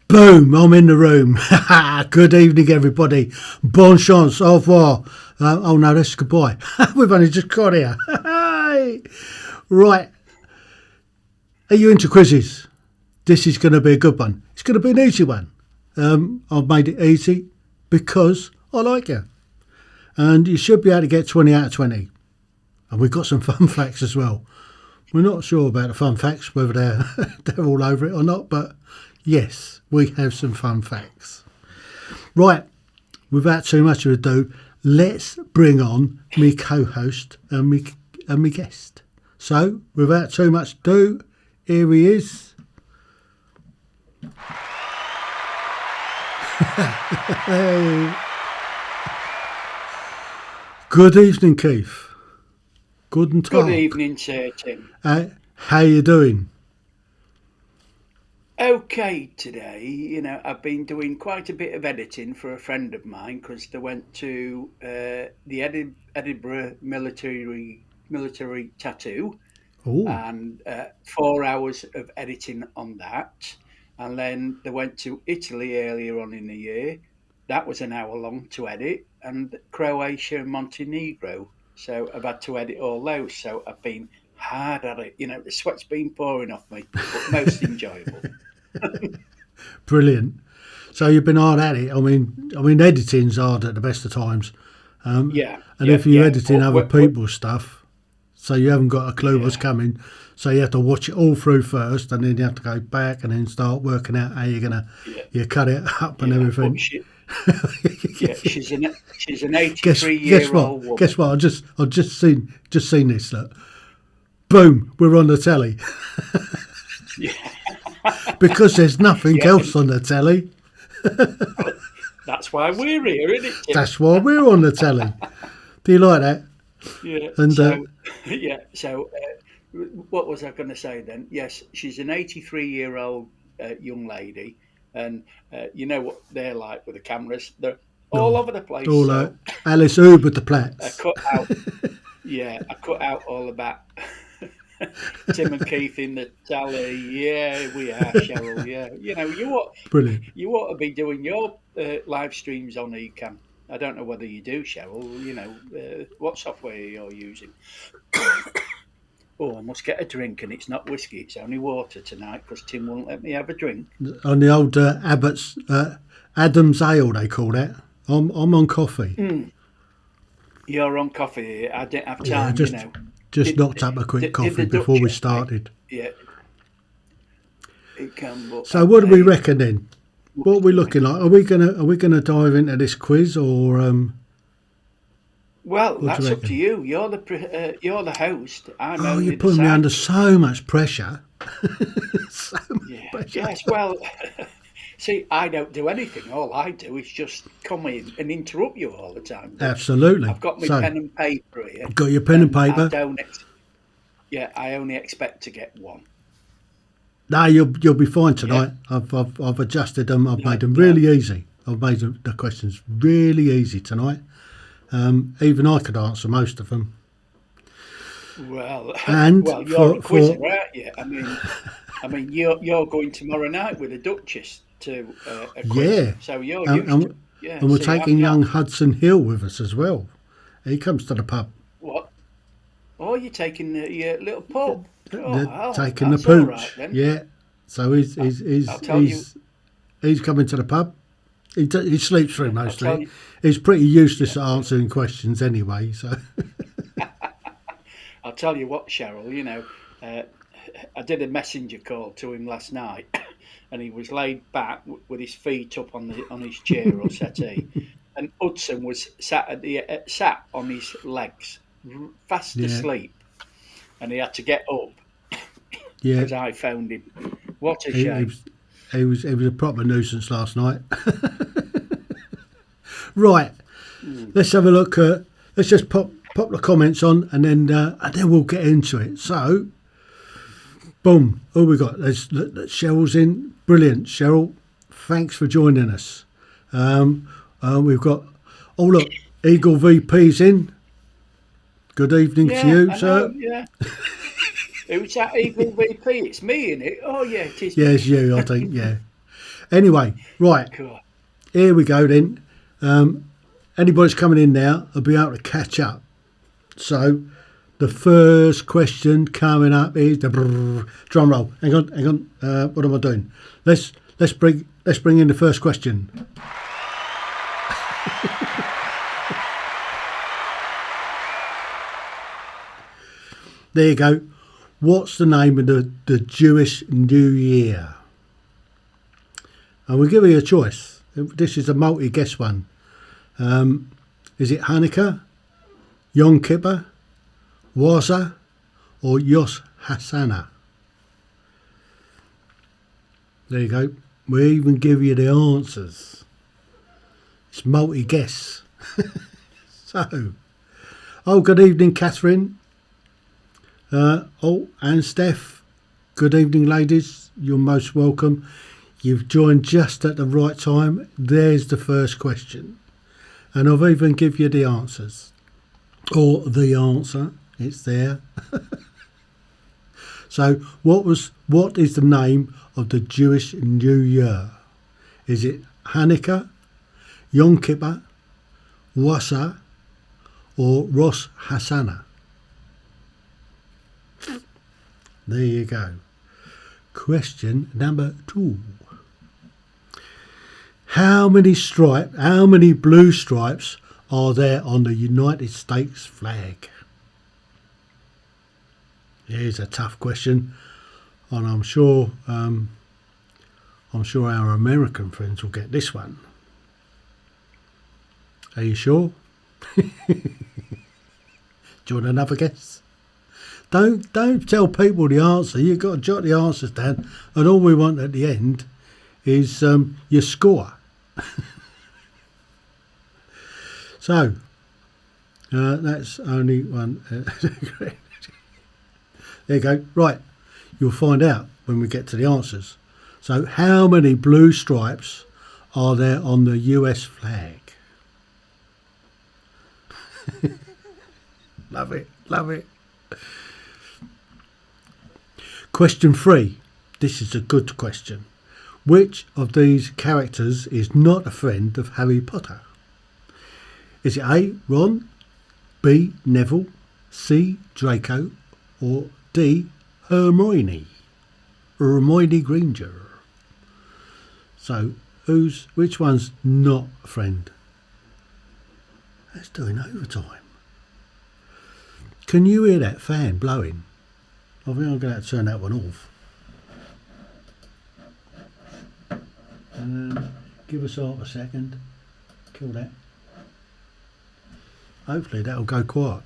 Boom, I'm in the room. Good evening, everybody. Bon chance, au revoir. Oh no, that's goodbye. We've only just got here. Right. Are you into quizzes? This is going to be a good one. It's going to be an easy one. I've made it easy because I like you. And you should be able to get 20 out of 20. And we've got some fun facts as well. We're not sure about the fun facts, whether they're all over it or not, but yes, we have some fun facts. Right, without too much of ado, let's bring on me co-host and me guest. So, without too much ado, here he is. Hey. Good evening, Keith. Guten Tag. Good evening, Sir Tim. How you doing? Okay, today, I've been doing quite a bit of editing for a friend of mine because they went to the Edinburgh military tattoo, Oh, and 4 hours of editing on that. And then they went to Italy earlier on in the year. That was an hour long to edit, and Croatia and Montenegro. So I've had to edit all those. So I've been hard at it. The sweat's been pouring off me, but most enjoyable. brilliant. So you've been hard at it. I mean, editing's hard at the best of times. Yeah. And if you're editing But other people's stuff, so you haven't got a clue what's coming, so you have to watch it all through first, and then you have to go back and then start working out how you're gonna you cut it up and everything. She's an 83-year-old Guess what? woman. Guess what? I've just seen this. Look, boom, we're on the telly. Yeah. Because there's nothing else on the telly. That's why we're here, isn't it, Tim? That's why we're on the telly. Do you like that? Yeah. And So, what was I going to say then? Yes, she's an 83-year-old young lady, and you know what they're like with the cameras. They're all over the place. all So Alice Uber the I Platts. cut out. I cut out all about Tim and Keith in the tele. Yeah, we are, Cheryl. Yeah, Brilliant. you ought to be doing your live streams on Ecan. I don't know whether you do, Cheryl. What software you're using? Oh, I must get a drink, and it's not whiskey; it's only water tonight because Tim won't let me have a drink. On the old Abbott's Adam's Ale, they call that. I'm on coffee. You're on coffee. I didn't have Yeah, time. just knocked up a quick coffee before we started. Yeah, it can. But So what do we reckon then? What are we looking like? Are we gonna dive into this quiz or? Well, do that's you up to you. You're the host. I'm Oh, only you're the putting me side. under so much pressure. So much Yeah. pressure. Yes. Well, see, I don't do anything. All I do is just come in and interrupt you all the time. But Absolutely. I've got my So, pen and paper here. got your pen and I paper? don't. I only expect to get one. No, you'll be fine tonight. I've adjusted them. I've made them really easy. I've made the questions really easy tonight. Even I could answer most of them. Well, And you're a quizzer, aren't you? I mean, you're going tomorrow night with the Duchess to a quiz, yeah, so you're and, used to. and, Yeah, and we're see, I'm taking young not. Hudson Hill with us as well. He comes to the pub. What? Oh, you're taking the little pub. Oh, They're well, taking the that's all pooch. right then. Yeah. So I'll tell you. he's coming to the pub. He sleeps through I'll most of tell it. you. He's pretty useless at answering questions anyway. So I'll tell you what, Cheryl. I did a messenger call to him last night, and he was laid back with his feet up on his chair or settee, and Hudson was sat on his legs, fast yeah, asleep, and he had to get up yeah. as I found him. What a He shame! was a proper nuisance last night. Right, let's have a look. Let's just pop the comments on, and then we'll get into it. So, boom, all we got. Cheryl's in. Brilliant, Cheryl. thanks for joining us. We've got, oh look, Eagle VP's in. Good evening to Yeah, you, I know. sir. Yeah. Who's that Eagle VP? It's me, in it. Oh yeah, it is Yes, me. you, I think, yeah. Anyway, right, Cool. here we go then. Anybody's coming in now, I'll be able to catch up. So, the first question coming up is the drum roll. Hang on. What am I doing? Let's bring in the first question. There you go. What's the name of the Jewish New Year? And we'll give you a choice. This is a multi-guess one. Is it Hanukkah, Yom Kippur, Waza, or Yos Hassanah? There you go. We even give you the answers. It's multi-guess. So, good evening, Catherine. And Steph. Good evening, ladies. You're most welcome. You've joined just at the right time. There's the first question. And I've even give you the answers. Or the answer. It's there. So, what is the name of the Jewish New Year? Is it Hanukkah, Yom Kippur, Wasa, or Rosh Hashanah? There you go. Question number 2. How many blue stripes are there on the United States flag? Here's a tough question, and I'm sure our American friends will get this one. Are you sure? Do you want another guess? Don't tell people the answer. You've got to jot the answers down, and all we want at the end is your score. So that's only one. There you go. Right, you'll find out when we get to the answers. So, how many blue stripes are there on the US flag? Love it. Question 3. This is a good question. Which of these characters is not a friend of Harry Potter? Is it A, Ron, B, Neville, C, Draco, or D, Hermione Granger? So, which one's not a friend? That's doing overtime. Can you hear that fan blowing? I think I'm going to have to turn that one off. Give us half a second. Kill that. Hopefully that'll go quiet.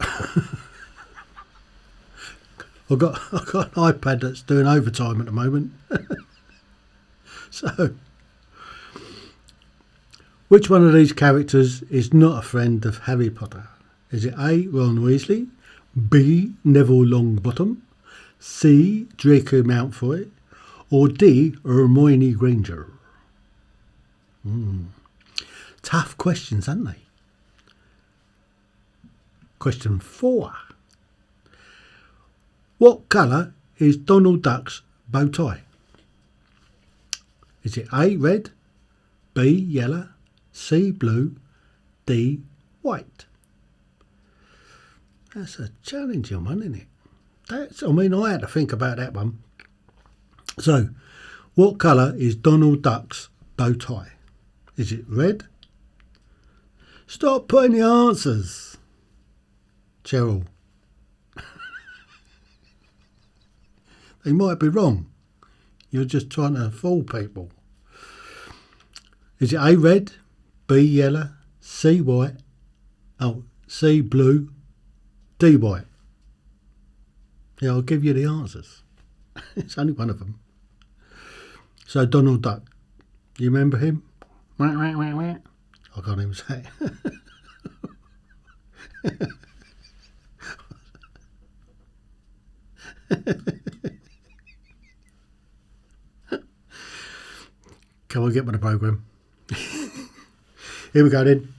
I've got an iPad that's doing overtime at the moment. So, which one of these characters is not a friend of Harry Potter? Is it A, Ron Weasley, B, Neville Longbottom, C, Draco Malfoy, or D, Hermione Granger? Tough questions, aren't they? Question 4. What colour is Donald Duck's bow tie? Is it A, red, B, yellow, C, blue, D, white? That's a challenging one, isn't it? I had to think about that one. So, what colour is Donald Duck's bow tie? Is it red? Stop putting the answers, Cheryl. They might be wrong. You're just trying to fool people. Is it A, red, B, yellow, C, white, C, blue, D, white? Yeah, I'll give you the answers. It's only one of them. So, Donald Duck. You remember him? I can't even say it. Come get with the programme. Here we go then.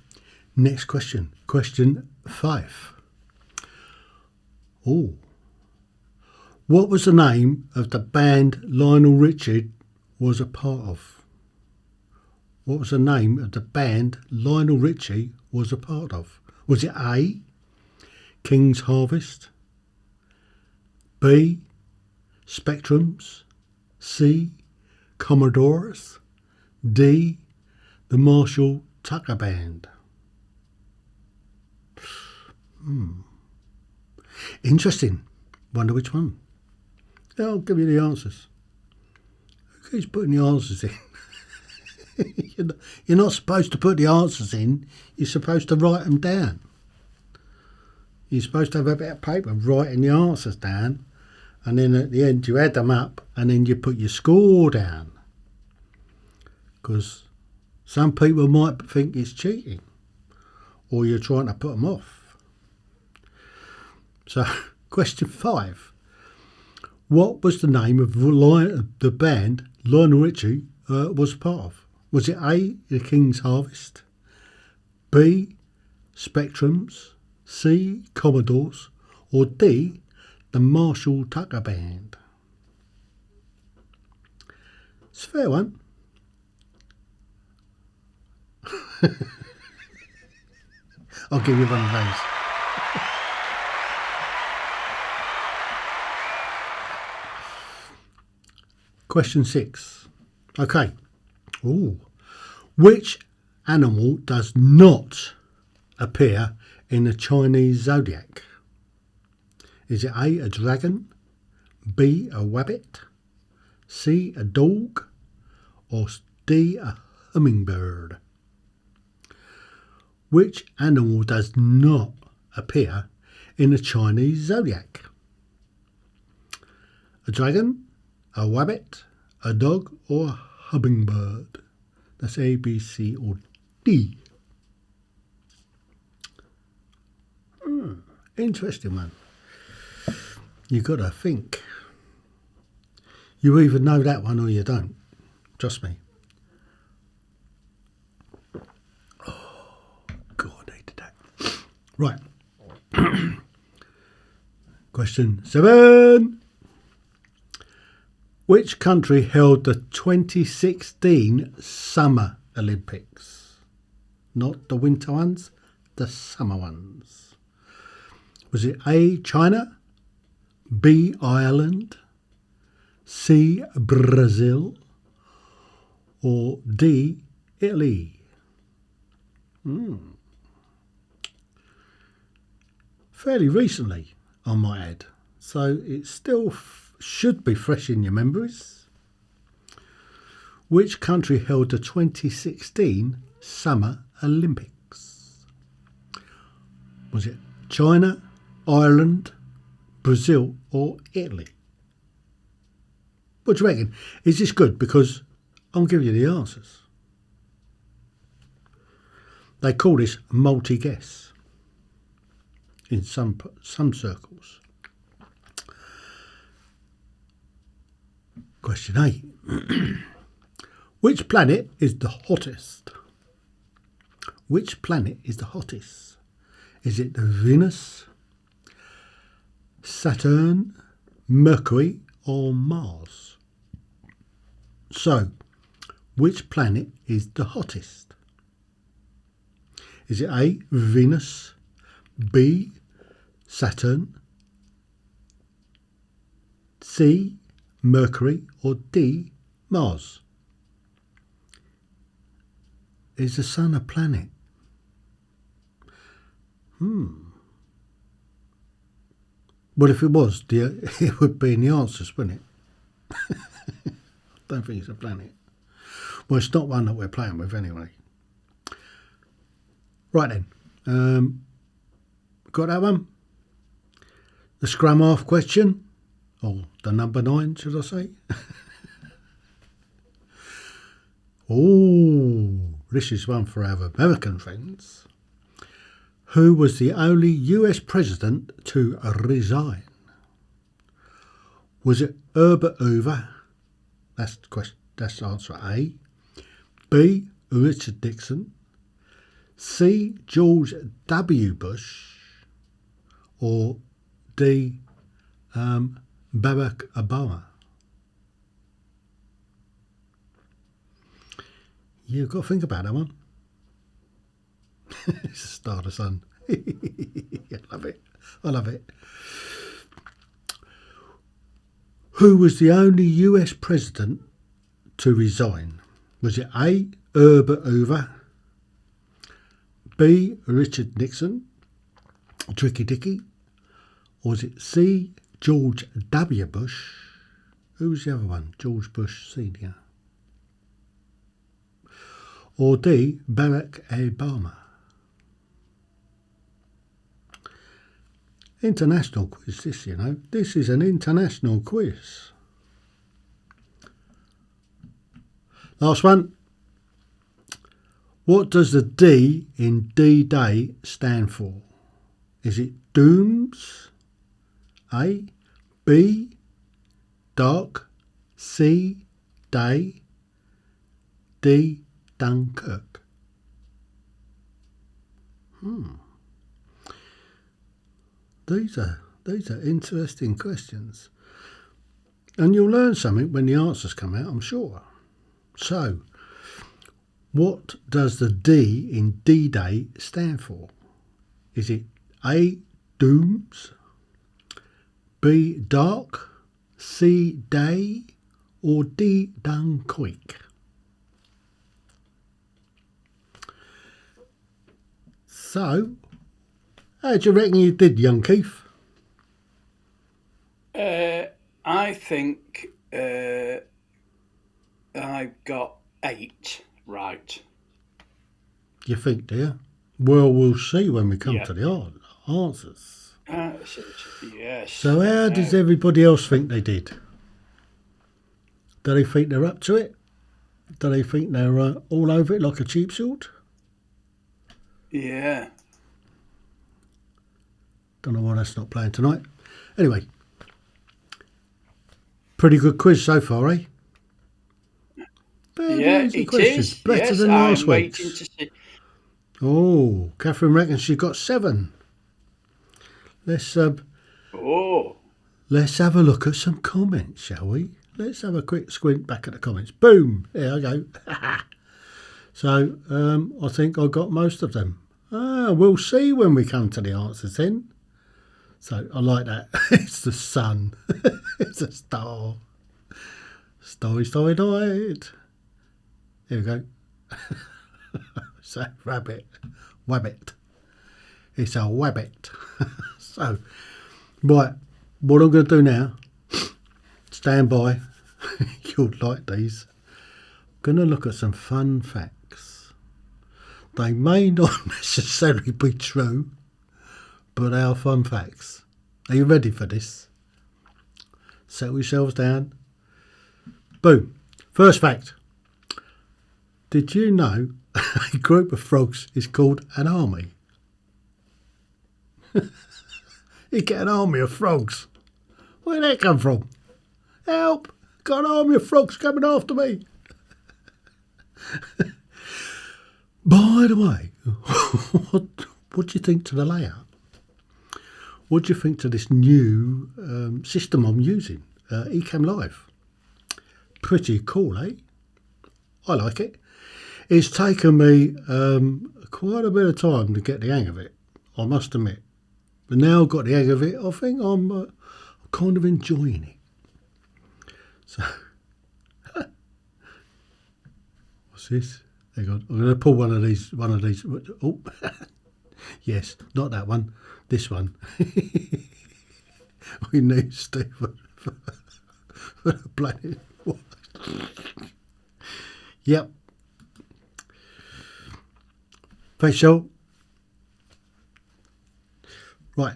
Next question. Question 5. Oh. What was the name of the band Lionel Richie was a part of? What was the name of the band Lionel Richie was a part of? Was it A, King's Harvest, B, Spectrums, C, Commodores, D, the Marshall Tucker Band? Interesting. Wonder which one. I'll give you the answers. Who keeps putting the answers in? You're not supposed to put the answers in. You're supposed to write them down. You're supposed to have a bit of paper writing the answers down, and then at the end you add them up, and then you put your score down. Because some people might think it's cheating, or you're trying to put them off. So, question 5. What was the name of the band Lionel Richie was part of? Was it A, the King's Harvest, B, Spectrums, C, Commodores, or D, the Marshall Tucker Band? It's a fair one. I'll give you one of those. Question 6. Okay. Ooh. Which animal does not appear in the Chinese zodiac? Is it A, a dragon, B, a rabbit, C, a dog, or D, a hummingbird? Which animal does not appear in the Chinese zodiac? A dragon, a rabbit, a dog, or a hummingbird? That's A, B, C, or D. Interesting one. You got to think. You either know that one or you don't. Trust me. Oh, God, I hated that. Right. Question 7. Which country held the 2016 Summer Olympics? Not the winter ones, the summer ones. Was it A, China, B, Ireland, C, Brazil, or D, Italy? Fairly recently, I might add. So it still should be fresh in your memories. Which country held the 2016 Summer Olympics? Was it China, Ireland, Brazil, or Italy? What do you reckon? Is this good? Because I'll give you the answers. They call this multi-guess in some circles. Question 8. Which planet is the hottest? Which planet is the hottest? Is it Venus, Saturn, Mercury, or Mars? So, which planet is the hottest? Is it A, Venus, B, Saturn, C, Mercury, or D, Mars? Is the sun a planet? Well, if it was, it would be in the answers, wouldn't it? Don't think it's a planet. Well, it's not one that we're playing with anyway. Right then. Got that one? The scrum half question? Or the number 9, should I say? Oh, this is one for our American friends. Who was the only US president to resign? Was it Herbert Hoover? That's answer A. B. Richard Nixon, C. George W. Bush, or D. Barack Obama? You've got to think about that one. It's a star of the sun. I love it. I love it. Who was the only US president to resign? Was it A. Herbert Hoover, B. Richard Nixon, Tricky Dicky, or was it C. George W. Bush? Who was the other one? George Bush Senior. Or D. Barack Obama? International quiz, this, you know. This is an international quiz. Last one. What does the D in D-Day stand for? Is it Dooms? A. B. Dark. C. Day. D. Dunkirk. These are interesting questions. And you'll learn something when the answers come out, I'm sure. So, what does the D in D-Day stand for? Is it A. Dooms, B. Dark, C. Day, or D. Dunkirk? So, how do you reckon you did, young Keith? I think I got 8 right. You think, dear? Well, we'll see when we come Yeah. to the answers. Yes. So how does everybody else think they did? Do they think they're up to it? Do they think they're all over it like a cheap shot? Yeah. Don't know why that's not playing tonight. Anyway, pretty good quiz so far, eh? Very Yeah, easy it questions. is. Better Yes, than last I'm waiting week's. to see. Oh, Catherine reckons she got 7. Let's have Oh, a look at some comments, shall we? Let's have a quick squint back at the comments. Boom! There I go. So, I think I got most of them. We'll see when we come to the answers then. So, I like that. It's the sun. It's a star. Starry, starry night. Here we go. So, rabbit. Wabbit. It's a wabbit. So, right. What I'm going to do now, stand by. You'll like these. I'm going to look at some fun facts. They may not necessarily be true, but they are fun facts. Are you ready for this? Settle yourselves down. Boom. First fact. Did you know a group of frogs is called an army? You get an army of frogs. Where did that come from? Help! Got an army of frogs coming after me. By the way, what do you think to the layout? What do you think to this new system I'm using? Ecamm Live. Pretty cool, eh? I like it. It's taken me quite a bit of time to get the hang of it, I must admit. But now I've got the hang of it, I think I'm kind of enjoying it. So, what's this? Hang on, I'm going to pull one of these. Oh, yes, not that one. This one. We need Stephen for the planet. Yep. Thanks, Joel. Right,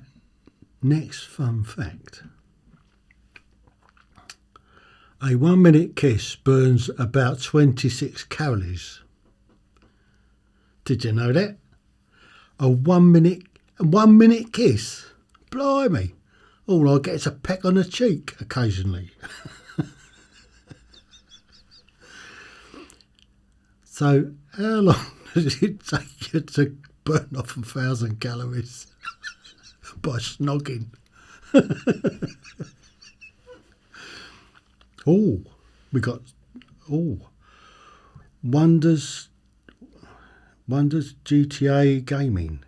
next fun fact. A 1 minute kiss burns about 26 calories. Did you know that? A 1 minute kiss? Blimey. All I get is a peck on the cheek occasionally. So, how long does it take you to burn off 1,000 calories by snogging? Oh, we got Wonders GTA Gaming.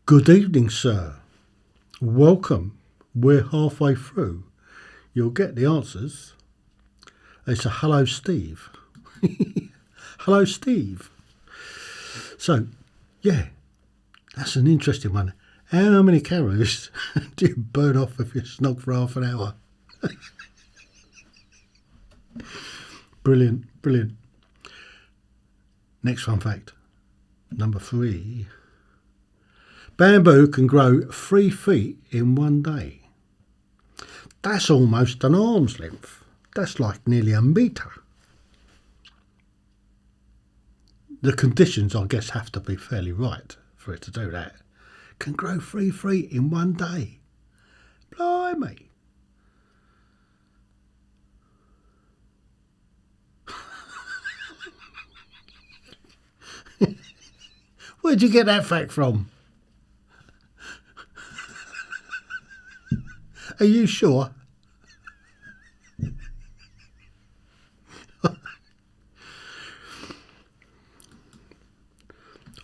Good evening, sir. Welcome. We're halfway through. You'll get the answers. It's a hello, Steve. Hello, Steve. So, yeah, that's an interesting one. How many calories do you burn off if you snog for half an hour? Brilliant, brilliant. Next fun fact, number 3. Bamboo can grow 3 feet in one day. That's almost an arm's length. That's like nearly a metre. The conditions, I guess, have to be fairly right for it to do that. Can grow 3 feet in one day. Blimey. Where'd you get that fact from? Are you sure?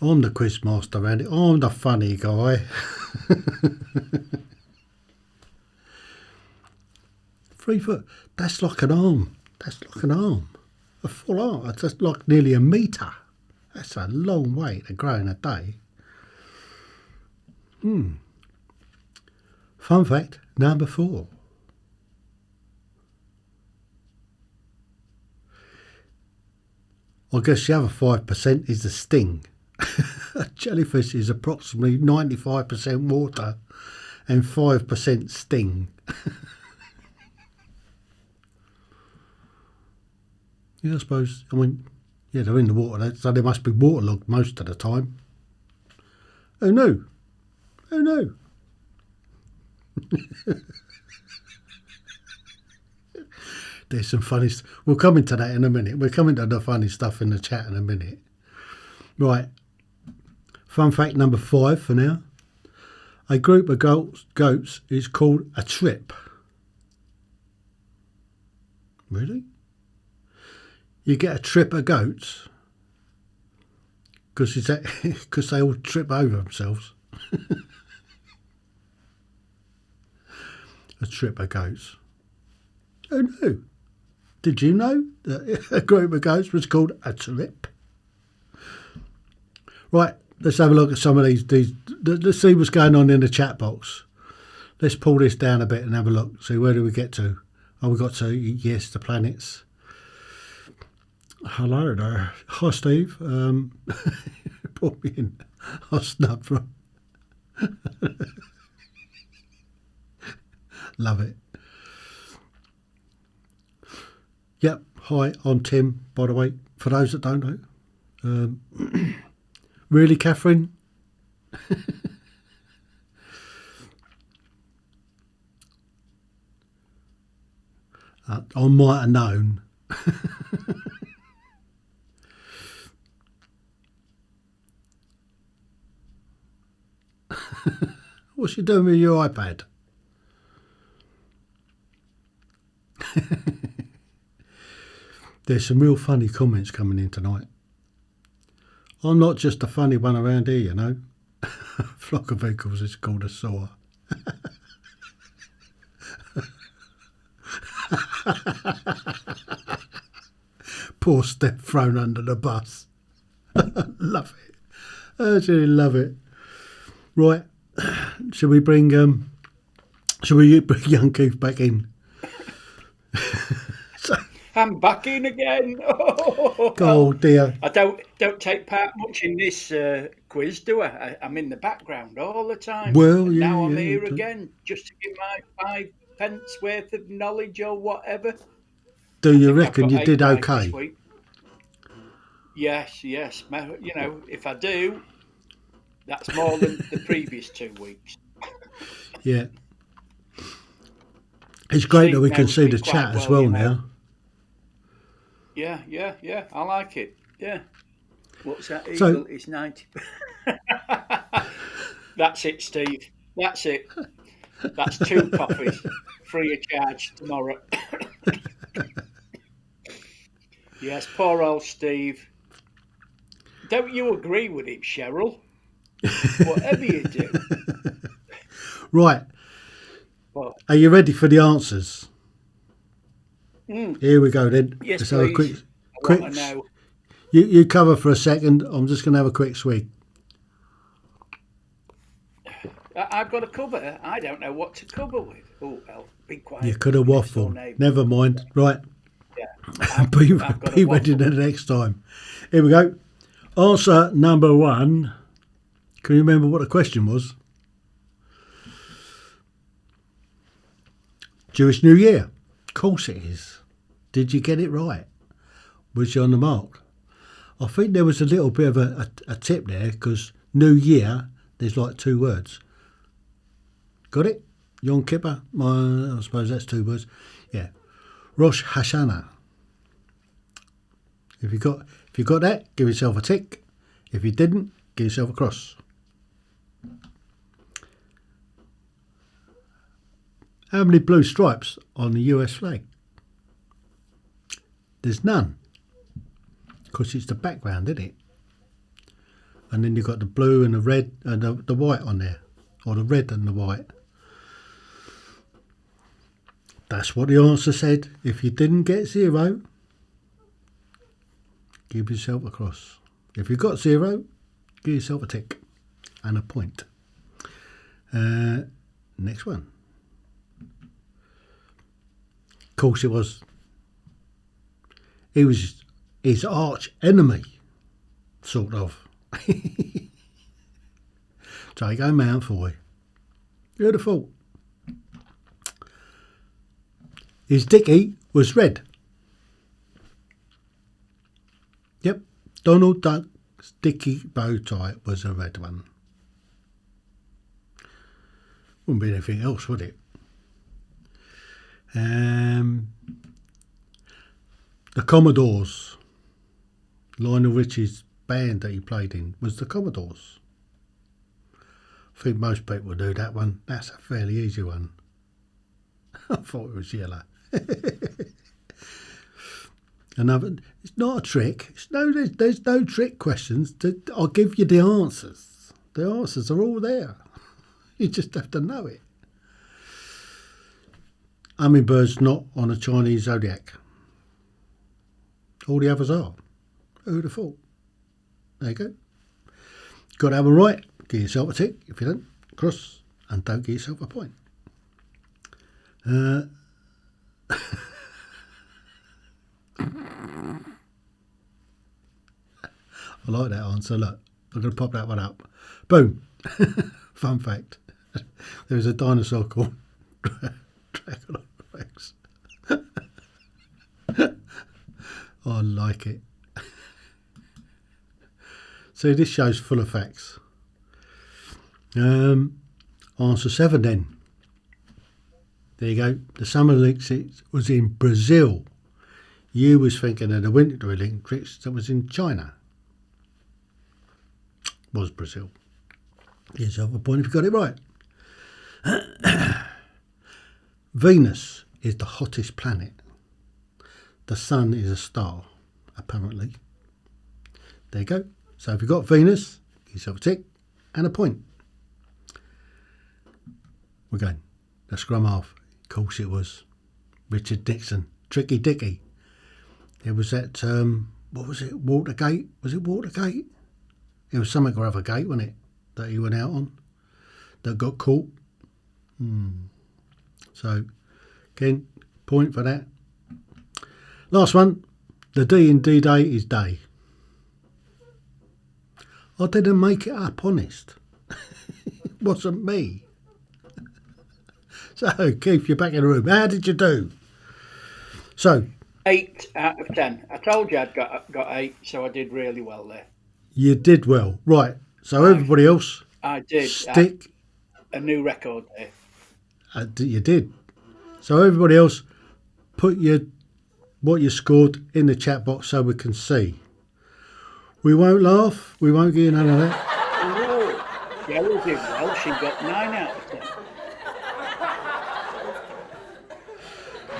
I'm the quiz master, Randy. I'm the funny guy. 3 foot. That's like an arm. That's like an arm. A full arm. That's like nearly a metre. That's a long way to grow in a day. Fun fact number 4. I guess the other 5% is the sting. A jellyfish is approximately 95% water and 5% sting. Yeah, I suppose. I mean, yeah, they're in the water, so they must be waterlogged most of the time. Oh no. Oh no. There's some funny we'll come into that in a minute. We'll come into the funny stuff in the chat in a minute. Right. Fun fact number 5 for now. A group of goats is called a trip. Really? You get a trip of goats? Because they all trip over themselves. A trip of goats. Oh no. Did you know that a group of goats was called a trip? Right, let's have a look at some of these. Let's see what's going on in the chat box. Let's pull this down a bit and have a look. See, where do we get to? Oh, we got to, yes, the planets. Hello there. Hi, Steve. Put me in. I'll snub from. Love it. Yep. Hi, I'm Tim, by the way, for those that don't know. Really, Catherine? I might have known. What's she doing with your iPad? There's some real funny comments coming in tonight. I'm not just a funny one around here, you know. Flock of vehicles is called a saw. Poor Steph thrown under the bus. Love it. Absolutely love it. Right. Shall we bring young Keith back in? I'm back in again. Oh dear. I don't take part much in this quiz, do I? I'm in the background all the time. Well, and yeah, now I'm yeah, here you do. again, just to give my 5 pence worth of knowledge or whatever. Do I you think I've reckon got you 8 did right this okay? week. Yes. You know, if I do, that's more than the previous 2 weeks. Yeah. It's great that Steve we can knows see me the quite chat as well, well you know. now. Yeah. I like it. Yeah. What's that So, eagle? It's 90. That's it, Steve. That's it. That's two coffees free of charge tomorrow. Yes, poor old Steve. Don't you agree with him, Cheryl? Whatever you do. right, But, are you ready for the answers? mm, Here we go then. yes, Let's have a please. I want quick. to know. You cover for a second. I'm just going to have a quick swig. I've got to cover. I don't know what to cover with. Oh, well, be You quiet, could have you next door waffled. neighbour. Never mind. Right, Yeah, I've, be, I've got a be ready waffle. the next time. Here we go. Answer number one. Can you remember what the question was? Jewish New Year. Of course it is. Did you get it right? Was you on the mark? I think there was a little bit of a tip there because New Year, there's like two words. Got it? Yom Kippur? I suppose that's two words. Yeah. Rosh Hashanah. If you got that, give yourself a tick. If you didn't, give yourself a cross. How many blue stripes on the US flag? There's none. Because it's the background, isn't it? And then you've got the blue and the red and the white on there. Or the red and the white. That's what the answer said. If you didn't get zero, give yourself a cross. If you got zero, give yourself a tick and a point. Next one. Of course it was. He was his arch enemy, sort of. Jago Mountfoy. Who'd have thought? His dickie was red. Yep, Donald Duck's dickie bow tie was a red one. Wouldn't be anything else, would it? The Commodores. Lionel Richie's band that he played in was the Commodores. I think most people do that one. That's a fairly easy one. I thought it was yellow. Another. It's not a trick. There's no trick questions. I'll give you the answers. The answers are all there. You just have to know it. Hummingbird's not on a Chinese zodiac. All the others are. Who'd have thought? There you go. Got to have a right. Give yourself a tick. If you don't, cross. And don't give yourself a point. I like that answer. Look, I'm going to pop that one up. Boom. Fun fact. There was a dinosaur called Dragonorex. I like it. So this show's full of facts. Answer 7 then. There you go. The Summer Olympics was in Brazil. You was thinking of the Winter Olympics that was in China. Was Brazil. Give yourself a point if you got it right. Venus is the hottest planet. The sun is a star, apparently. There you go. So if you've got Venus, give yourself a tick and a point. We're going. The scrum half. Of course it was. Richard Dixon. Tricky Dicky. It was at, what was it? Watergate? Was it Watergate? It was something or other gate, wasn't it? That he went out on. That got caught. So, again, point for that. Last one. The D in D-Day is day. I didn't make it up, honest. It wasn't me. So, Keith, you're back in the room. How did you do? So, 8 out of 10. I told you I'd got 8, so I did really well there. you did well. Right. So, everybody else, I did. stick. A new record there. You did. So, everybody else, put your what you scored in the chat box so we can see. We won't laugh. We won't get none of that. Oh, Cheryl did well. She got 9 out of 10.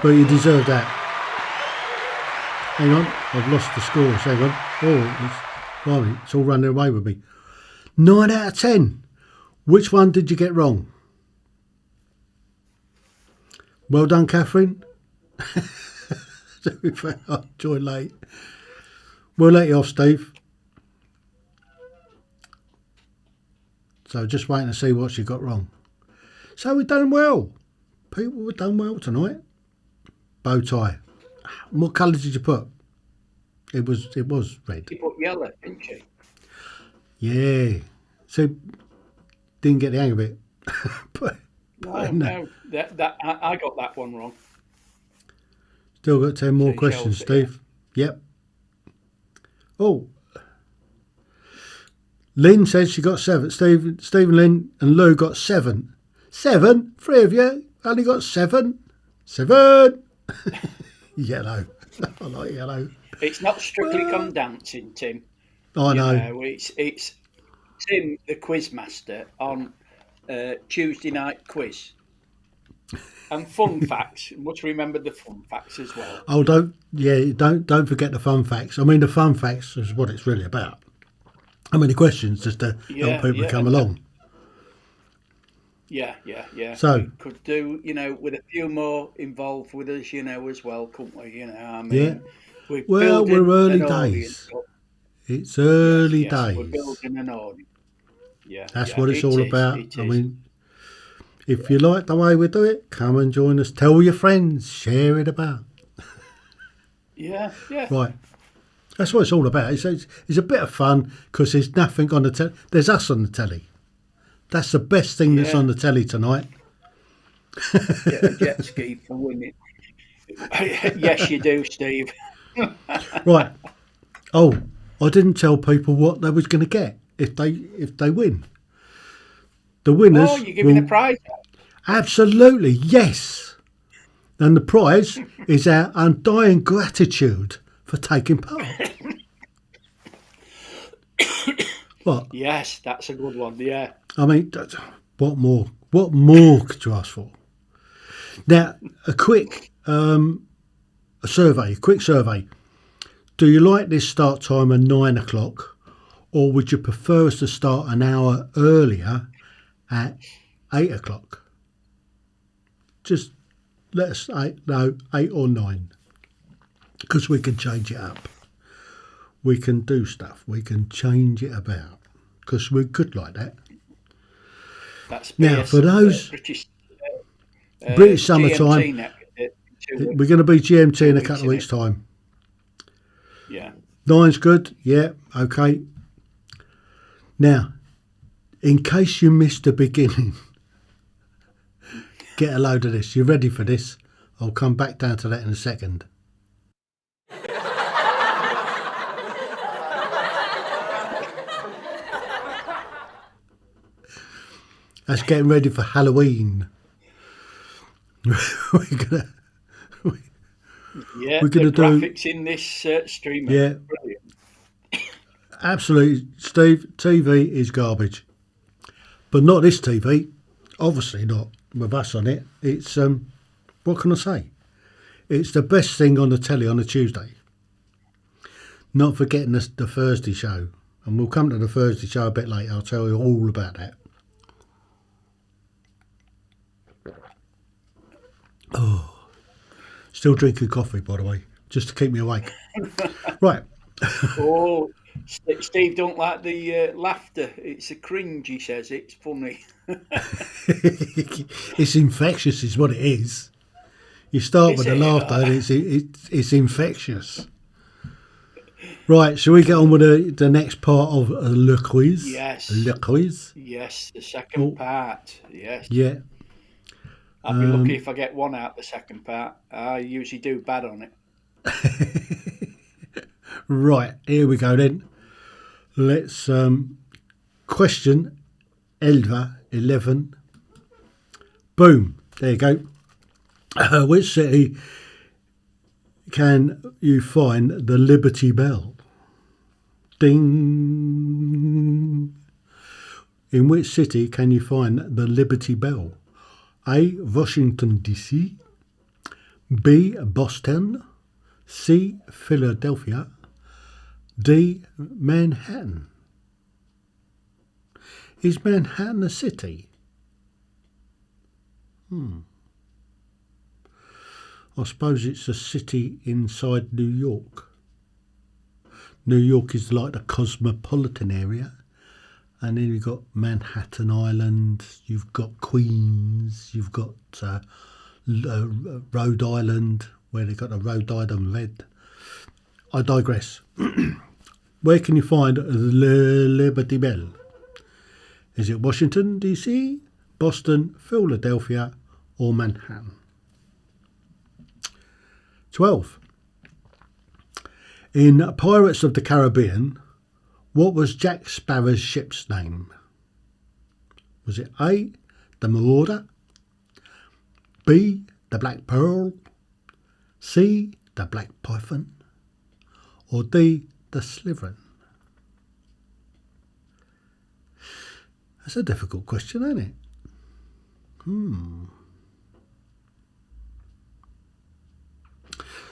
But you deserve that. Hang on, I've lost the scores. Hang on. Oh, it's all running away with me. 9 out of 10. Which one did you get wrong? Well done, Catherine. I joined late. We'll let you off, Steve. So just waiting to see what you got wrong. So we've done well. People have done well tonight. Bow tie. What colour did you put? It was red. She put yellow, didn't she? Yeah. So didn't get the hang of it. But No, I got that one wrong. Still got 10 more So questions, Chelsea, Steve. Yep. Oh. Lynn says she got 7. Stephen, Lynn and Lou got 7. 7? 3 of you only got 7? 7! Yellow. I like yellow. It's not Strictly Come Dancing, Tim. I know. It's Tim, the quiz master, on Tuesday night quiz. And fun facts. You must remember the fun facts as well. Oh, don't forget the fun facts. I mean, the fun facts is what it's really about. I mean, the questions just to help people come along. Yeah. So we could do, with a few more involved with us, as well, couldn't we? I mean, we're early days. It's early days. We're building an audience. Yeah, that's what it's all about. I mean, if you like the way we do it, come and join us. Tell your friends, share it about. Yeah. Right. That's what it's all about. It's a bit of fun because there's nothing on the telly. There's us on the telly. That's the best thing that's on the telly tonight. Get a jet ski for winning. Yes, you do, Steve. Right. Oh, I didn't tell people what they was going to get if they win. The winners. Oh, you're giving a prize out? Absolutely, yes. And the prize is our undying gratitude for taking part. What? Yes, that's a good one. Yeah. I mean, what more? What more could you ask for? Now, a quick survey. Do you like this start time at 9 o'clock, or would you prefer us to start an hour earlier at 8 o'clock? Just let us know, 8 or 9, because we can change it up. We can do stuff. We can change it about, because we're good like that. That's now, for those British summertime, we're going to be GMT in a couple of weeks' time. Yeah. 9's good. Yeah, okay. Now, in case you missed the beginning, get a load of this. You ready for this? I'll come back down to that in a second. That's getting ready for Halloween. we're gonna do graphics in this stream. Yeah, brilliant. Absolutely, Steve. TV is garbage, but not this TV. Obviously not with us on it. It's what can I say? It's the best thing on the telly on a Tuesday. Not forgetting the Thursday show, and we'll come to the Thursday show a bit later. I'll tell you all about that. Oh, still drinking coffee, by the way, just to keep me awake. Right. Oh, Steve don't like the laughter. It's a cringe, he says. It's funny. It's infectious is what it is. You start with the laughter and it's infectious. Right, shall we get on with the next part of Le Quiz? Yes. Le Quiz? Yes, the second part. Yes. Yeah. I'd be lucky if I get one out the second part. I usually do bad on it. Right, here we go then. Let's question 11. Boom, there you go. Which city can you find the Liberty Bell? Ding! In which city can you find the Liberty Bell? A. Washington, D.C. B. Boston. C. Philadelphia. D. Manhattan. Is Manhattan a city? I suppose it's a city inside New York. New York is like the cosmopolitan area. And then you've got Manhattan Island, you've got Queens, you've got Rhode Island, where they've got the Rhode Island Red. I digress. Where can you find the Liberty Bell? Is it Washington, D.C., Boston, Philadelphia, or Manhattan? 12. In Pirates of the Caribbean, what was Jack Sparrow's ship's name? Was it A, the Marauder, B, the Black Pearl, C, the Black Python, or D, the Slytherin? That's a difficult question, isn't it?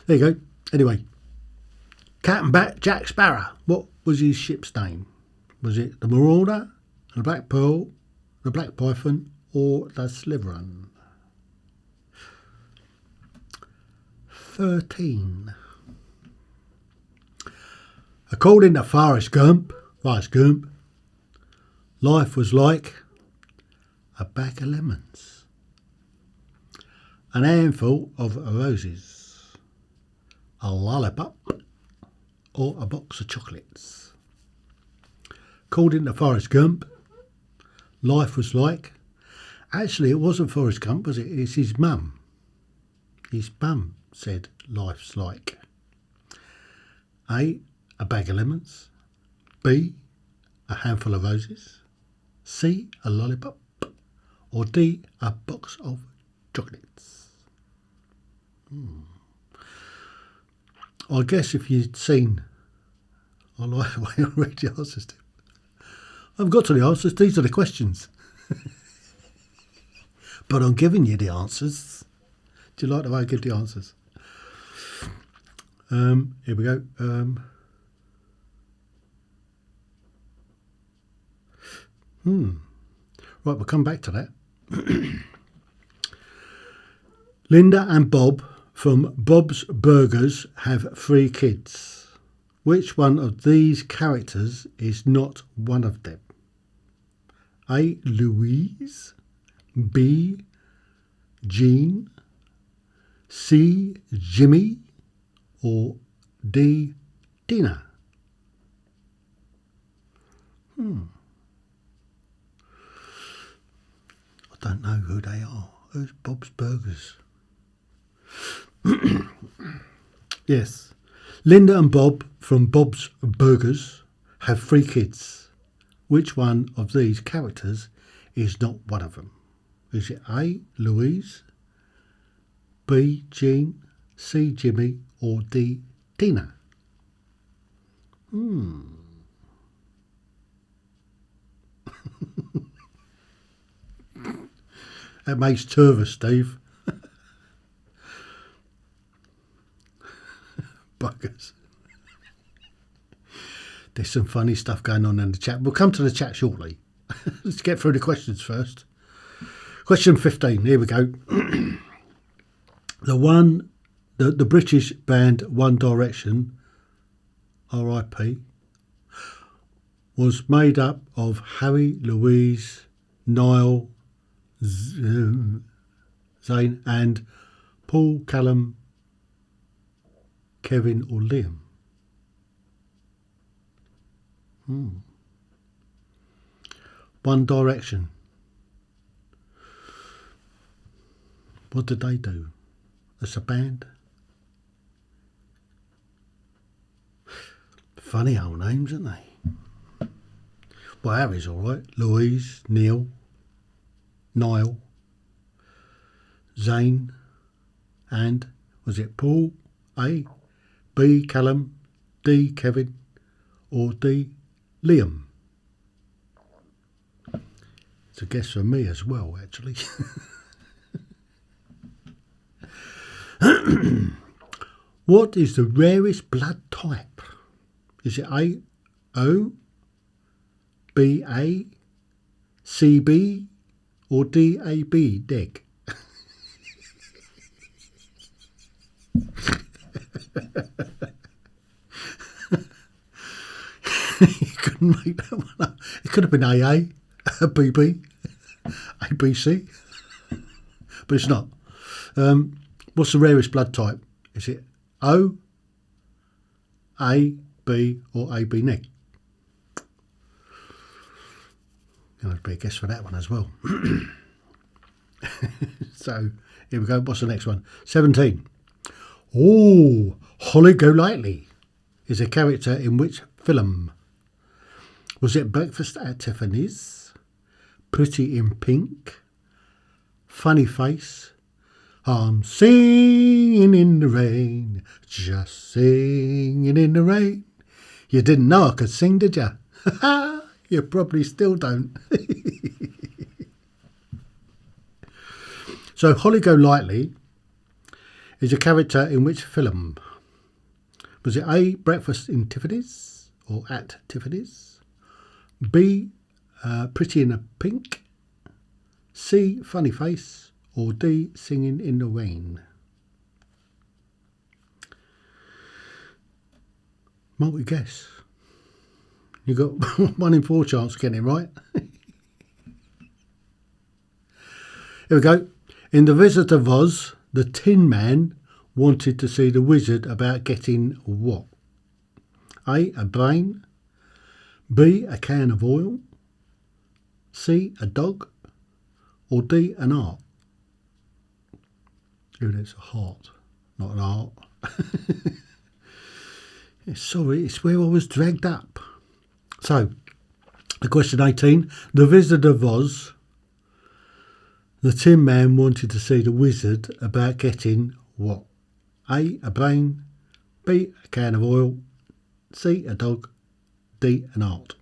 There you go. Anyway, Captain Jack Sparrow, what was his ship's name? Was it the Marauder, the Black Pearl, the Black Python, or the Slytherin? 13. According to Forrest Gump, life was like a bag of lemons, an handful of roses, a lollipop, or a box of chocolates. According to Forrest Gump, life was like... Actually, it wasn't Forrest Gump, was it? It's his mum. His mum said life's like A, a bag of lemons, B, a handful of roses, C, a lollipop, or D, a box of chocolates. I guess if you'd seen... I like the way I read the answers to. I've got to the answers. These are the questions. But I'm giving you the answers. Do you like the way I give the answers? Here we go. Right, we'll come back to that. Linda and Bob from Bob's Burgers have 3 kids. Which one of these characters is not one of them? A. Louise, B. Jean, C. Jimmy, or D. Tina? I don't know who they are. Who's Bob's Burgers? Yes. Linda and Bob from Bob's Burgers have 3 kids. Which one of these characters is not one of them? Is it A. Louise, B. Jean, C. Jimmy, or D. Tina? That makes 2 of us, Steve. Buggers. There's some funny stuff going on in the chat. We'll come to the chat shortly. Let's get through the questions first. Question 15. Here we go. The British band One Direction, R.I.P., was made up of Harry, Louise, Niall, Zayn, and Paul, Callum, Kevin, or Liam. One Direction. What did they do as a band? Funny old names, aren't they? Well, Harry's all right. Louise, Neil, Niall, Zayn, and was it Paul, A. B. Callum, D. Kevin, or D. Liam? It's a guess from me as well, actually. What is the rarest blood type? Is it A, O, B, A, C, B, or D, A, B, Deg? You couldn't make that one up. It could have been AA, BB, ABC, but it's not. What's the rarest blood type? Is it O, A, B, or AB neg? There'd be a guess for that one as well. So here we go. What's the next one? 17. Oh, Holly Golightly is a character in which film? Was it Breakfast at Tiffany's, Pretty in Pink, Funny Face, I'm singing in the rain, just singing in the rain? You didn't know I could sing, did you? You probably still don't. So Holly Golightly is a character in which film? Was it A, Breakfast in Tiffany's or at Tiffany's, B, Pretty in a Pink, C, Funny Face, or D, Singing in the Rain? Multi guess. You got 1 in 4 chance of getting it right. Here we go. In The Wizard of Oz, the Tin Man wanted to see the wizard about getting what? A brain, B, a can of oil, C, a dog, or D, an art? Oh, that's a heart, not an art. Sorry, it's where I was dragged up. So, the question 18, The Wizard of Oz, the Tin Man wanted to see the wizard about getting what? A brain, B, a can of oil, C, a dog, D, an art?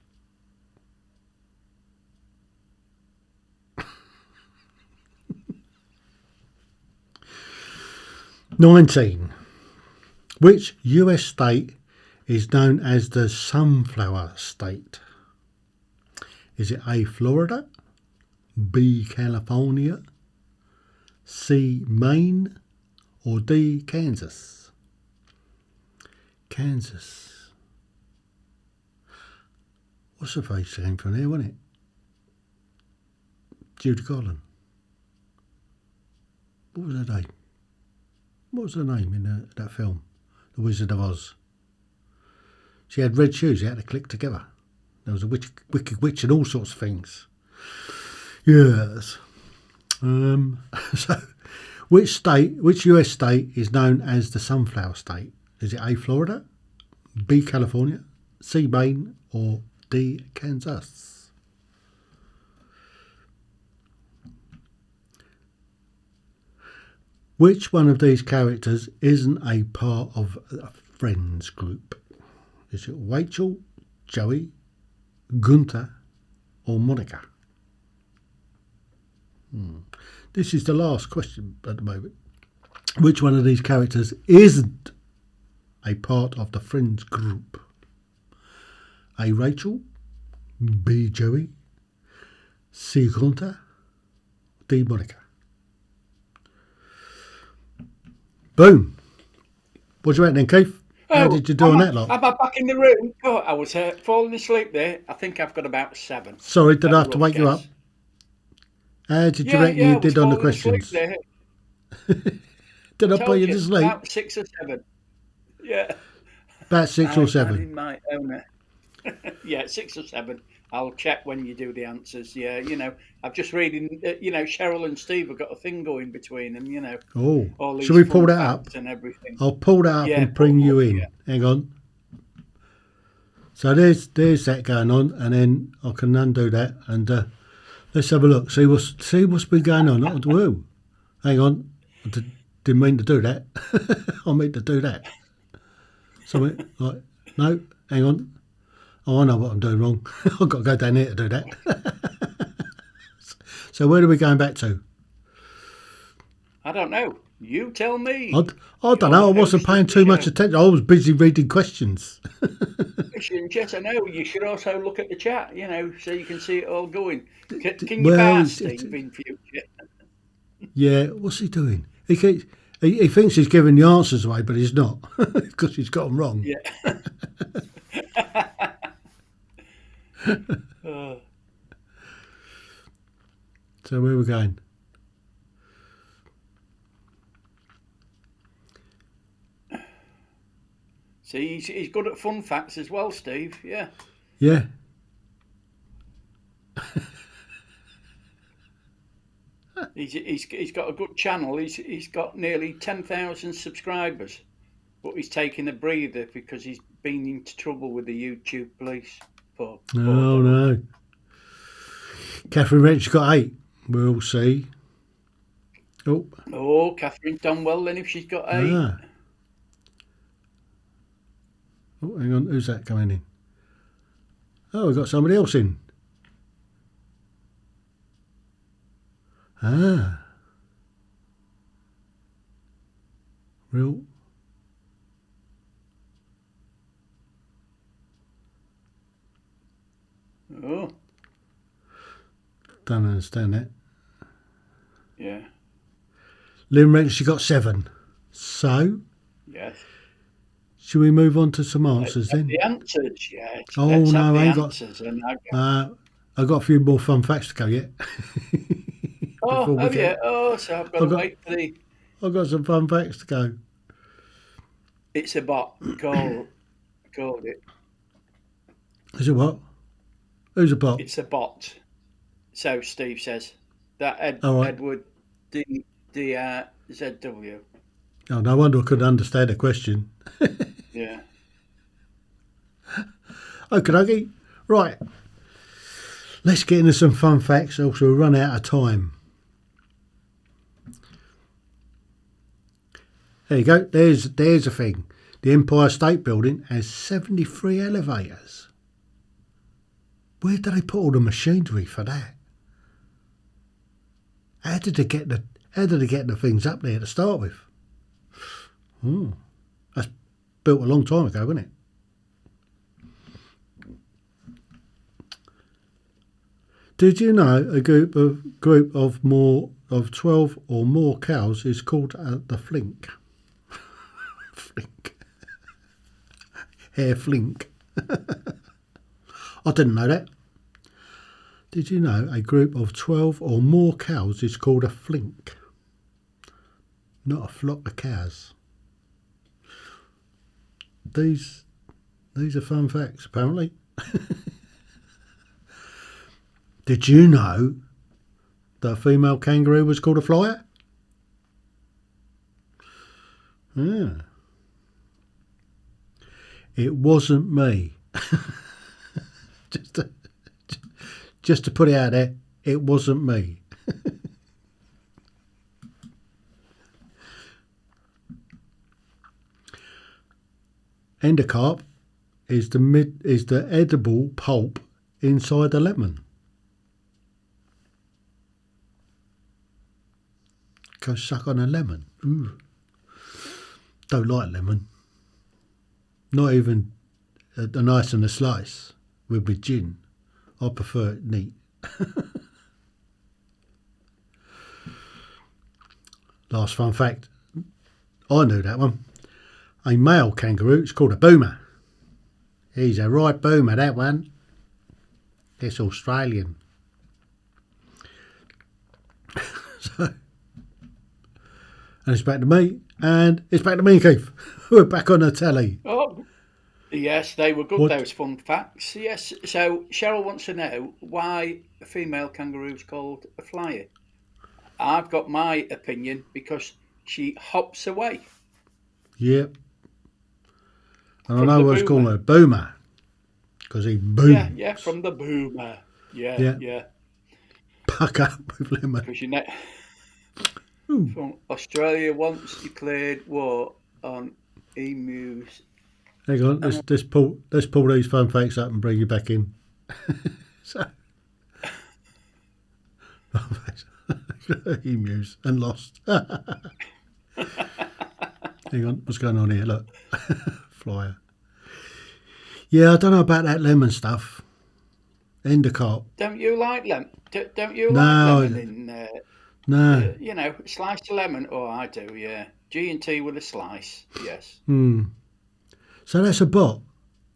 "19. Which US state is known as the Sunflower State? Is it A, Florida, B, California, C, Maine, or D, Kansas? Kansas. What's the face came from there, wasn't it? Judy Garland. What was her name? What was her name in that film, The Wizard of Oz? She had red shoes, they had to click together. There was a wicked witch and all sorts of things. Yes. So, which US state is known as the Sunflower State? Is it A, Florida, B, California, C, Maine, or D, Kansas? Which one of these characters isn't a part of a Friends group? Is it Rachel, Joey, Gunther, or Monica? This is the last question at the moment. Which one of these characters isn't a part of the Friends group? A, Rachel, B, Joey, C, Gunther, D, Monica? Boom. What do you reckon then, Keith? How did you do on that lot? Am I back in the room? Oh, I was falling asleep there. I think I've got about 7. Sorry, did I have to wake you up? How did you reckon you did on the questions? Did I put you to sleep? About 6 or 7. Yeah. About 6 or 7. In my owner. Yeah, 6 or 7. I'll check when you do the answers. Yeah, I'm just reading. Cheryl and Steve have got a thing going between them. Oh, all these should we pull that up? And everything. I'll pull that up and bring you in. Yeah. Hang on. So there's that going on, and then I can undo that, and let's have a look. See what's been going on. Whoa. Hang on. didn't mean to do that. I meant to do that. Something like, no, hang on. Oh, I know what I'm doing wrong. I've got to go down here to do that. So where are we going back to? I don't know. You tell me. I don't know. I wasn't paying too much attention. I was busy reading questions. Yes, I know. You should also look at the chat, so you can see it all going. Can you Well, pass, Steve, in future? yeah, what's he doing? He thinks he's giving the answers away, but he's not, because he's got them wrong. Yeah. So where are we going? See, he's good at fun facts as well, Steve. Yeah. Yeah. He's got a good channel. He's got nearly 10,000 subscribers, but he's taking a breather because he's been into trouble with the YouTube police. Oh no. Catherine Wrench got 8. We'll see. Oh, Catherine's done well then if she's got 8. Ah. Oh, hang on. Who's that coming in? Oh, we've got somebody else in. Ah. Real. Oh. Don't understand that. Yeah. Lynn Wrench, she got 7. So? Yes. Should we move on to some answers then? The answers, yeah. Oh no, I ain't got. I've got a few more fun facts to go yet. Yeah. Oh, so I've got to wait for the. I've got some fun facts to go. It's a bot. Called it. Is it what? Who's a bot? It's a bot. So Steve says that Edward ZW. Oh, no wonder I couldn't understand the question. Yeah. Okay. Right. Let's get into some fun facts, else we'll run out of time. There you go. There's a thing. The Empire State Building has 73 elevators. Where do they put all the machinery for that? How did they get the things up there to start with? That's built a long time ago, wasn't it? Did you know a group of 12 or more cows is called the flink? Flink. Hair flink. I didn't know that. Did you know a group of 12 or more cows is called a flink? Not a flock of cows. These are fun facts, apparently. Did you know that a female kangaroo was called a flyer? Yeah. It wasn't me. Just to put it out there, it wasn't me. Endocarp is the edible pulp inside the lemon. Go suck on a lemon. Ooh. Don't like lemon. Not even a nice and a slice with gin. I prefer it neat. Last fun fact. I knew that one. A male kangaroo is called a boomer. He's a right boomer, that one. It's Australian. And it's back to me. And it's back to me and Keith. We're back on the telly. Oh, yes, they were good, those fun facts. Yes, so Cheryl wants to know why a female kangaroo is called a flyer. I've got my opinion because she hops away. Yep. And I know what's called a boomer. Because he booms. Yeah, from the boomer. Yeah. Puck up with lemon. Because Ooh, From Australia once declared war on emus. hang on. And Let's pull these fun facts up and bring you back in. So, emus and lost. Hang on, what's going on here? Look, flyer. Yeah, I don't know about that lemon stuff. End of cart. don't you like lemon? Don't you like No, lemon in no. sliced lemon? Oh, I do. Yeah, G&T with a slice. Yes, So that's a bot.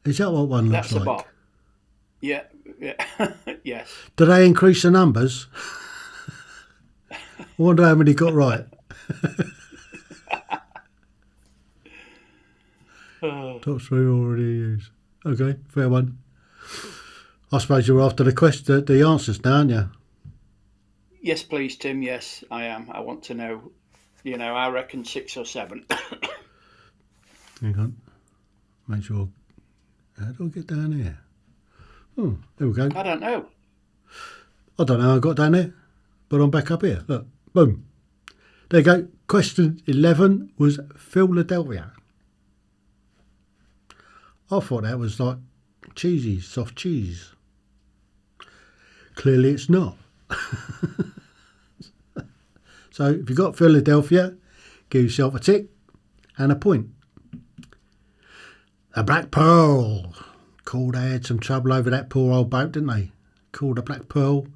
Is that what one looks that's a like? bot. Yeah, yeah, yes. Do they increase the numbers? I wonder how many got right. Oh. Top three already used. Okay, fair one. I suppose you're after the question, the answers now, aren't you? Yes, please, Tim. Yes, I am. I want to know. I reckon 6 or 7. Hang on. Make sure. How do I get down here? Oh, there we go. I don't know. I don't know how I got down there, but I'm back up here. Look, boom. There you go. Question 11 was Philadelphia. I thought that was like cheesy, soft cheese. Clearly it's not. So if you've got Philadelphia, give yourself a tick and a point. A Black Pearl. Cool, they had some trouble over that poor old boat, didn't they? Called a Black Pearl.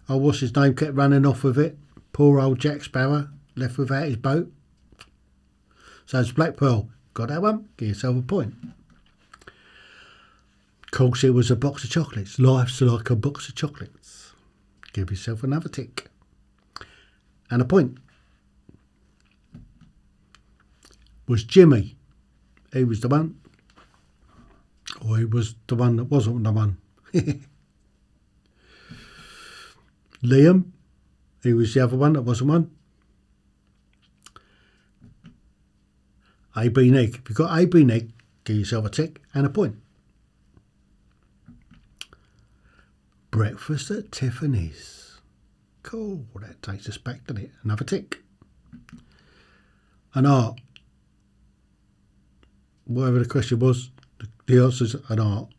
Oh, what's his name? Kept running off with it. Poor old Jack Sparrow left without his boat. So it's Black Pearl. Got that one? Give yourself a point. Of course, it was a box of chocolates. Life's like a box of chocolates. Give yourself another tick. And a point. Was Jimmy. He was the one. Or he was the one that wasn't the one. Liam. He was the other one that wasn't one. AB Neg. If you've got AB Neg, give yourself a tick and a point. Breakfast at Tiffany's. Cool, that takes us back, doesn't it? Another tick. An art. Whatever the question was, the answer's an art.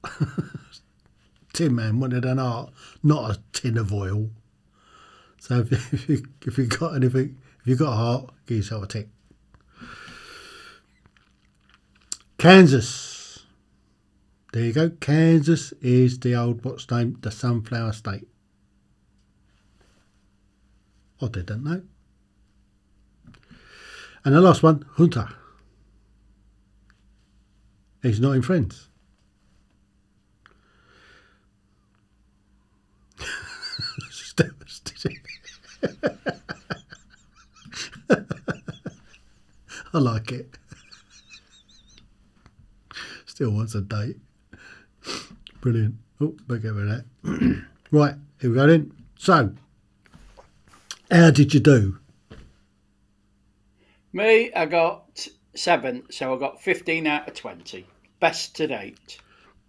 Tin Man wanted an art, not a tin of oil. So if you got anything, if you got a heart, give yourself a tick. Kansas. There you go. Kansas is the old, what's named, the Sunflower State. I didn't know. And the last one, Hunter. He's not in Friends. I like it. Still wants a date. Brilliant. Oh, better get rid of that. Right, here we go then. So, how did you do? Me, I got 7, so I got 15 out of 20. Best to date.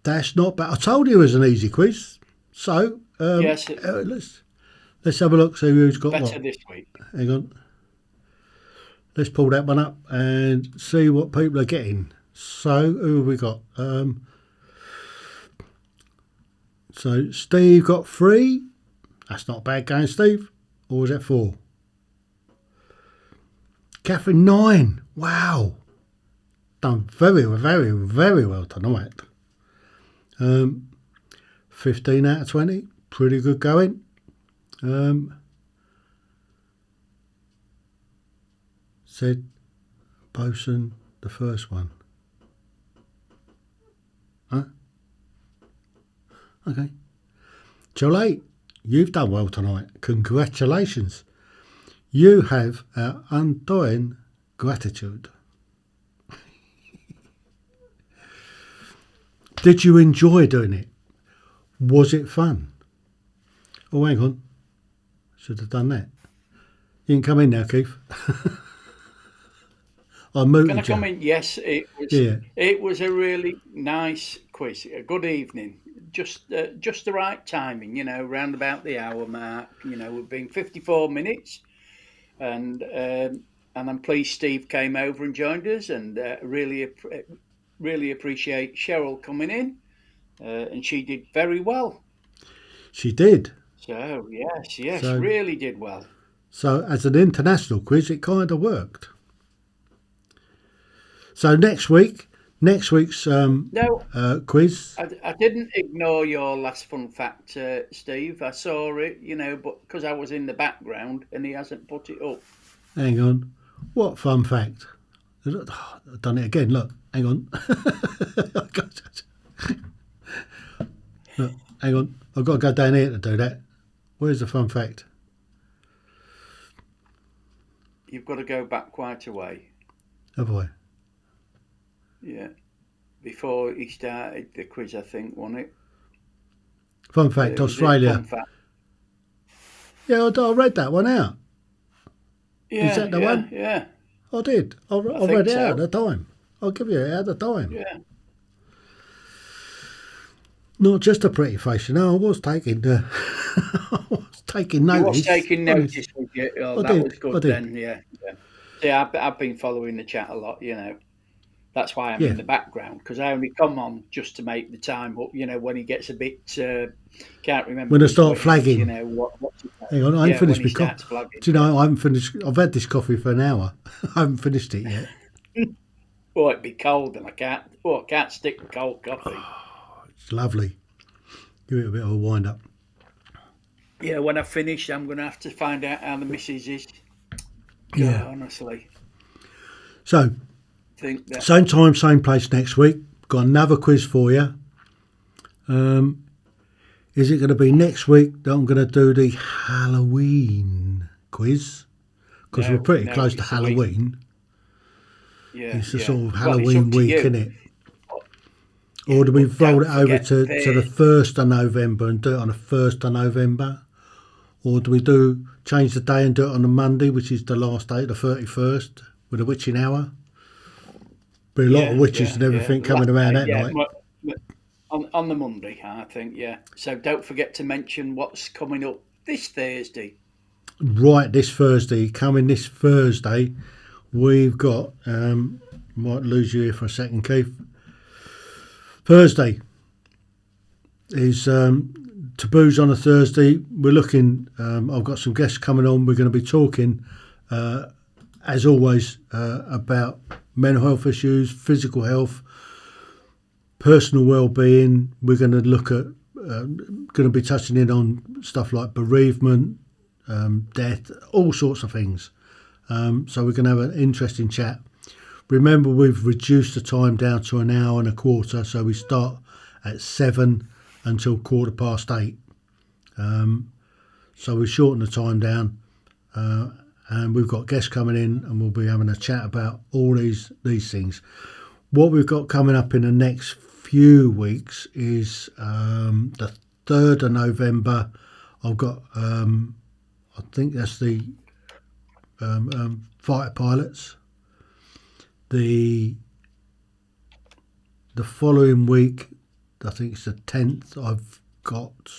That's not bad. I told you it was an easy quiz. So, Yes, let's have a look, see who's got better what. this week. Hang on. Let's pull that one up and see what people are getting. So, who have we got? So, Steve got 3. That's not bad going, Steve. Or was that 4? Catherine, 9. Wow. Done very, very, very well tonight. 15 out of 20. Pretty good going. Said Bosun, the first one. Huh? Okay. Jolie, you've done well tonight. Congratulations. You have our undying gratitude. Did you enjoy doing it? Was it fun? Oh, hang on. Should have done that. You can come in now, Keith. I muted Can I you. come in? Yes, it was. Yeah. It was a really nice quiz. A good evening. Just the right timing. Round about the hour mark. We've been 54 minutes. and I'm pleased Steve came over and joined us, and really appreciate Cheryl coming in, and she did very well. She did. So yes, So, really did well. so as an international quiz, it kind of worked. So next week's No, quiz. I didn't ignore your last fun fact, Steve. I saw it, but because I was in the background and he hasn't put it up. Hang on. What fun fact? I've done it again. Look, hang on. Look, hang on. I've got to go down here to do that. Where's the fun fact? You've got to go back quite a way. Have I? Yeah. Before he started the quiz, I think, wasn't it? Fun fact, Was it Australia. fun fact? Yeah, I read that one out. Is Yeah, that the one? yeah. I did. I I read think it out so. at the time. I'll give you it at the time. Yeah. Not just a pretty face, I was taking I was taking You was notice. taking Honest. notice, would you? Oh, I that did. was I good did. then, yeah. Yeah. See, I've been following the chat a lot. That's why I'm Yeah. in the background, because I only come on just to make the time up. When he gets a bit can't remember When I his start words. flagging. What's his Hang on, name? I ain't Yeah, when finished he my coffee. starts flagging. Do you Yeah. know, I haven't finished. I've had this coffee for an hour. I haven't finished it yet. Oh, it'd be cold, and I can't. Oh, I can't stick cold coffee. It's lovely. Give it a bit of a wind up. Yeah, when I finish, I'm going to have to find out how the missus is. Yeah. Honestly, So, think that. same time, same place next week. Got another quiz for you. Is it going to be next week that I'm going to do the Halloween quiz? Because we're No, pretty no, close to it's the week. Halloween. Yeah, It's the yeah. sort of Well, it's Halloween up to week, you. isn't it? Yeah, Or do we but roll it don't over forget to the 1st of November and do it on the 1st of November? Or do we change the day and do it on a Monday, which is the last day, the 31st, with a witching hour? Be a lot of witches and Yeah. everything The last coming around day, that yeah. night. On the Monday, I think, yeah. So don't forget to mention what's coming up this Thursday. Right, this Thursday, we've got, might lose you here for a second, Keith. Thursday is taboos on a Thursday. We're looking, I've got some guests coming on. We're going to be talking, as always, about mental health issues, physical health, personal well-being. We're going to look at, going to be touching in on stuff like bereavement, death, all sorts of things. So we're going to have an interesting chat. Remember, we've reduced the time down to an hour and a quarter, so we start at 7 until 8:15. So we shorten the time down, and we've got guests coming in, and we'll be having a chat about all these things. What we've got coming up in the next few weeks is the 3rd of November. I've got, I think that's the fighter pilots. The following week, I think it's the 10th, I've got,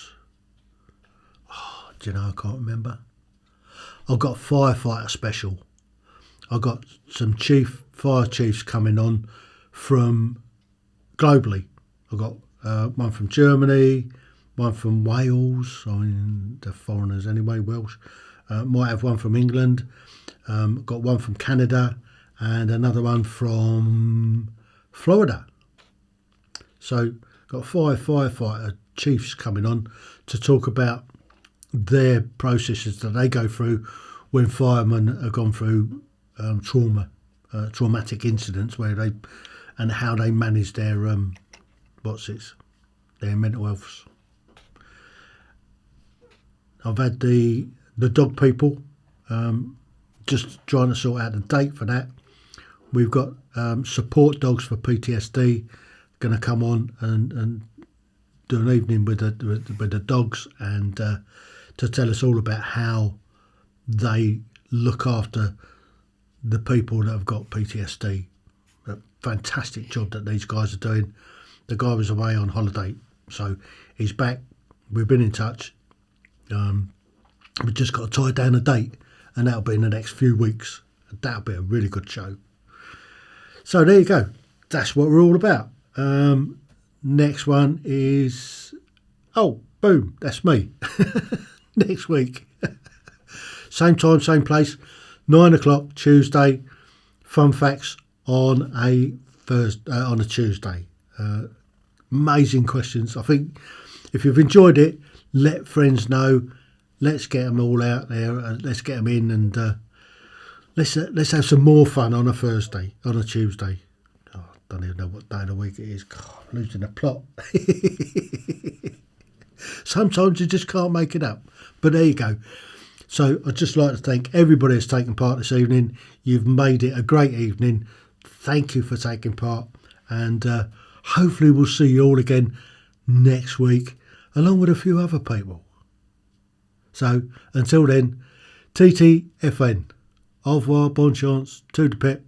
do you know, I can't remember. I've got firefighter special. I've got some fire chiefs coming on from globally. I've got one from Germany, one from Wales, I mean, they're foreigners anyway, Welsh. Might have one from England, got one from Canada, and another one from Florida. So got 5 firefighter chiefs coming on to talk about their processes that they go through when firemen have gone through traumatic incidents, and how they manage their their mental health. I've had the dog people, just trying to sort out the date for that. We've got support dogs for PTSD going to come on and do an evening with the dogs, and to tell us all about how they look after the people that have got PTSD. A fantastic job that these guys are doing. The guy was away on holiday, so he's back. We've been in touch. We've just got to tie down a date, and that'll be in the next few weeks. That'll be a really good show. So there you go. That's what we're all about. Next one is, oh, boom, that's me. Next week. Same time, same place, 9 o'clock Tuesday. Fun facts on a Tuesday. Amazing questions. I think if you've enjoyed it, let friends know. Let's get them all out there. Let's get them in, and let's have some more fun on a Tuesday. Oh, I don't even know what day of the week it is. God, I'm losing the plot. Sometimes you just can't make it up. But there you go. So I'd just like to thank everybody that's taken part this evening. You've made it a great evening. Thank you for taking part. And hopefully we'll see you all again next week, along with a few other people. So until then, TTFN. Au revoir, bonne chance, to the pit.